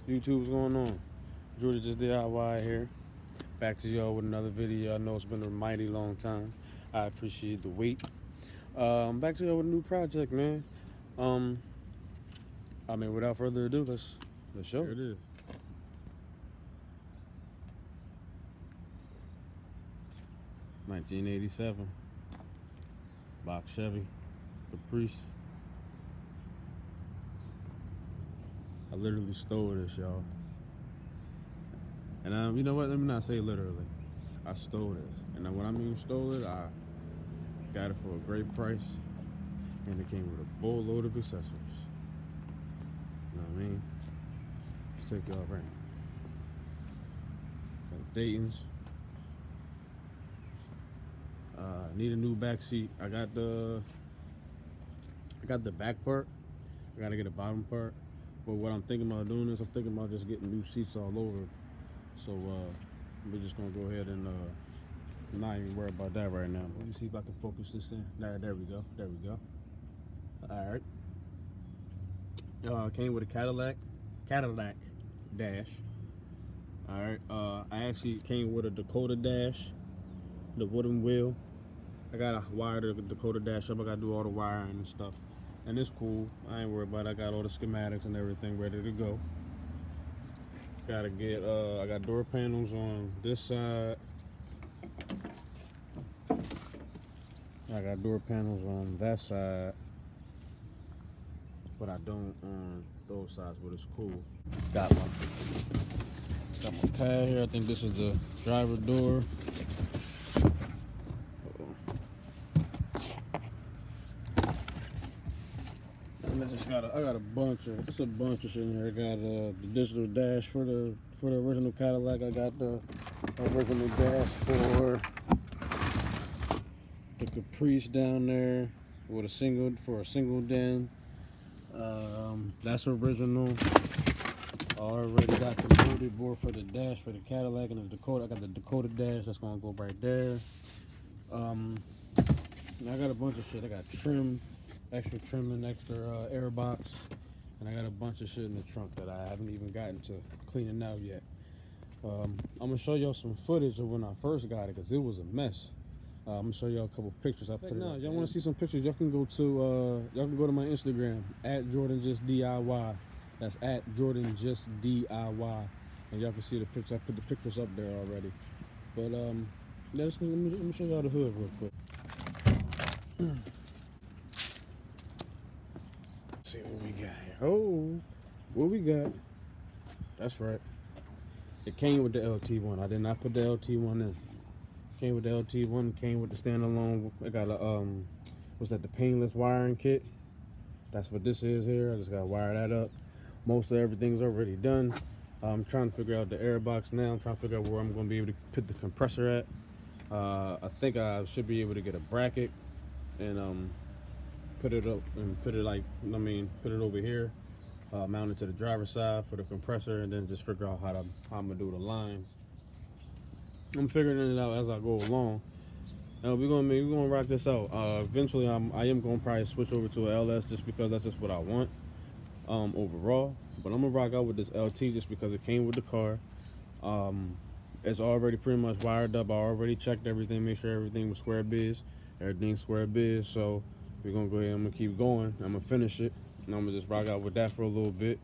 YouTube, what's going on? Jordan Just DIY here. Back to y'all with another video. I know it's been a mighty long time. I appreciate the wait. Back to y'all with a new project, man. Without further ado, let's show. Here it is. $1987 Box Chevy Caprice. I literally stole this, y'all. And you know what? Let me not say literally. I stole this. And when I mean stole it, I got it for a great price. And it came with a boatload of accessories. You know what I mean? Let's take y'all around. Dayton's. Need a new back seat. I got the back part. I gotta get a bottom part. But what I'm thinking about doing is I'm thinking about just getting new seats all over. So we're just gonna go ahead and not even worry about that right now. Let me see if I can focus this in. There we go. There we go. All right. Came with a Cadillac dash. All right. I actually came with a Dakota dash, the wooden wheel. I gotta wire the Dakota dash up. I gotta do all the wiring and stuff. And it's cool. I ain't worried about it. I got all the schematics and everything ready to go. Gotta get, I got door panels on this side. I got door panels on that side. But I don't on those sides, but it's cool. Got my pad here. I think this is the driver door. I got a bunch of shit in here. I got the digital dash for the original Cadillac. I got the original dash for the Caprice down there with a single den. That's original. I already got the molded board for the dash for the Cadillac and the Dakota. I got the Dakota dash. That's gonna go right there. I got a bunch of shit. I got trim. Extra trimming, extra air box, and I got a bunch of shit in the trunk that I haven't even gotten to cleaning out yet. I'm gonna show y'all some footage of when I first got it because it was a mess. I'm gonna show y'all a couple pictures. Y'all want to see some pictures? Y'all can go to my Instagram at Jordan Just DIY. That's at Jordan Just DIY, and y'all can see the pictures. I put the pictures up there already. But let me show y'all the hood real quick. See what we got here. Oh, what we got? That's right. It came with the LT1. I did not put the LT1 in. Came with the LT1. Came with the standalone. I got a what's that? The painless wiring kit. That's what this is here. I just gotta wire that up. Most of everything's already done. I'm trying to figure out the air box now. I'm trying to figure out where I'm gonna be able to put the compressor at. I think I should be able to get a bracket and put it up and put it over here, mount it to the driver's side for the compressor, and then just figure out how I'm gonna do the lines. I'm figuring it out as I go along. We're gonna rock this out. Eventually, I am gonna probably switch over to a LS just because that's just what I want overall. But I'm gonna rock out with this LT just because it came with the car. It's already pretty much wired up. I already checked everything, make sure everything was square biz. Everything's square biz, so we're gonna go ahead. I'm gonna keep going. I'm gonna finish it, and I'm gonna just rock out with that for a little bit.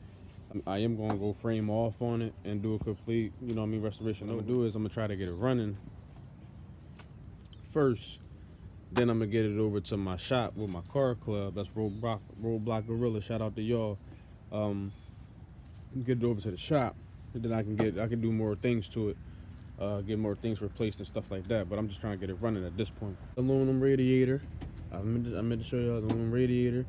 I am gonna go frame off on it and do a complete, restoration. What I'm gonna do is I'm gonna try to get it running first. Then I'm gonna get it over to my shop with my car club. That's Roadblock Gorilla. Shout out to y'all. Get it over to the shop, and then I can do more things to it. Get more things replaced and stuff like that. But I'm just trying to get it running at this point. Aluminum radiator. I meant to show y'all the aluminum radiator.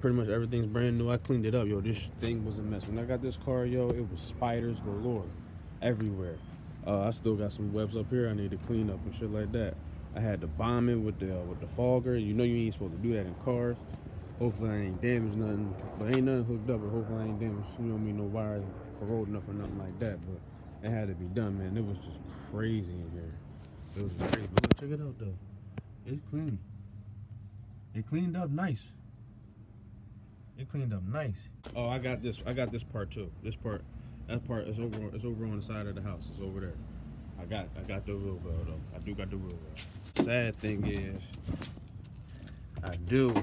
Pretty much everything's brand new. I cleaned it up, yo. This thing was a mess. When I got this car, yo, it was spiders galore everywhere. I still got some webs up here I need to clean up and shit like that. I had to bomb it with the fogger. You know you ain't supposed to do that in cars. Hopefully I ain't damaged nothing. But ain't nothing hooked up, but hopefully I ain't damaged. You know me, no wires corroding up or nothing like that. But it had to be done, man. It was just crazy in here. It was just crazy. But look, check it out though. It's clean. It cleaned up nice. It cleaned up nice. Oh, I got this part too. This part That part is over. It's over on the side of the house. It's over there. I got the wheel well though. I do got the wheel well. Sad thing is, I do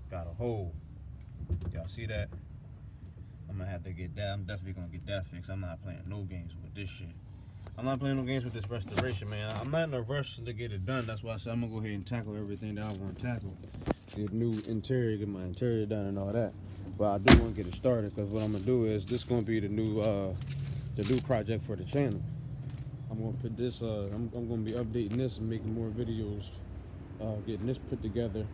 got a hole. Y'all see that? I'm gonna have to get that. I'm definitely gonna get that fixed. I'm not playing no games with this shit. I'm not playing no games with this restoration, man. I'm not in a rush to get it done. That's why I said I'm gonna go ahead and tackle everything that I want to tackle. Get new interior, get my interior done and all that. But I do want to get it started because what I'm gonna do is this gonna be the new project for the channel. I'm gonna put this. I'm gonna be updating this and making more videos, getting this put together.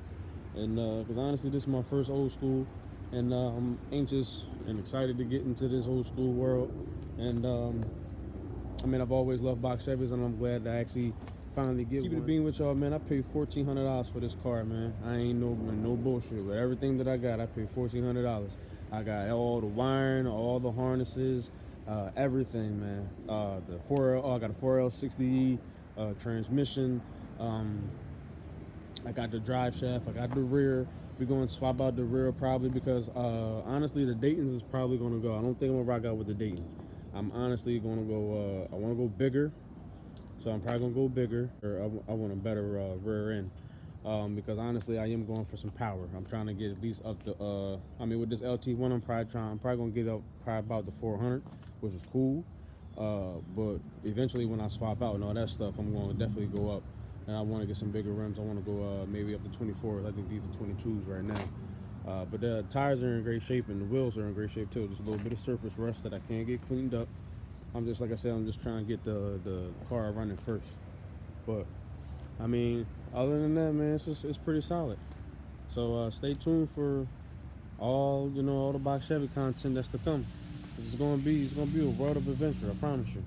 And because honestly, this is my first old school, and I'm anxious and excited to get into this old school world. And I mean, I've always loved box Chevys, and I'm glad to actually finally get one. Keep it being with y'all, man. I paid $1,400 for this car, man. I ain't no bullshit. But everything that I got, I paid $1,400. I got all the wiring, all the harnesses, everything, man. The 4L, I got a 4L60E transmission. I got the drive shaft. I got the rear. We're going to swap out the rear probably because honestly, the Daytons is probably going to go. I don't think I'm going to rock out with the Daytons. I'm honestly going to go, I want to go bigger. So I'm probably going to go bigger. Or I want a better rear end. Because honestly, I am going for some power. I'm trying to get at least up to, I mean, with this LT1, I'm probably going to get up probably about the 400, which is cool. But eventually when I swap out and all that stuff, I'm going to definitely go up. And I want to get some bigger rims. I want to go maybe up to 24s. I think these are 22s right now. But the tires are in great shape and the wheels are in great shape too. Just a little bit of surface rust that I can't get cleaned up. I'm just, like I said, I'm just trying to get the car running first. But I mean, other than that, man, it's pretty solid. So stay tuned for all the Box Chevy content that's to come. It's gonna be a world of adventure. I promise you.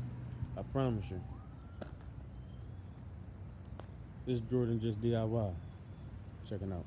I promise you. This Jordan just DIY. Check it out.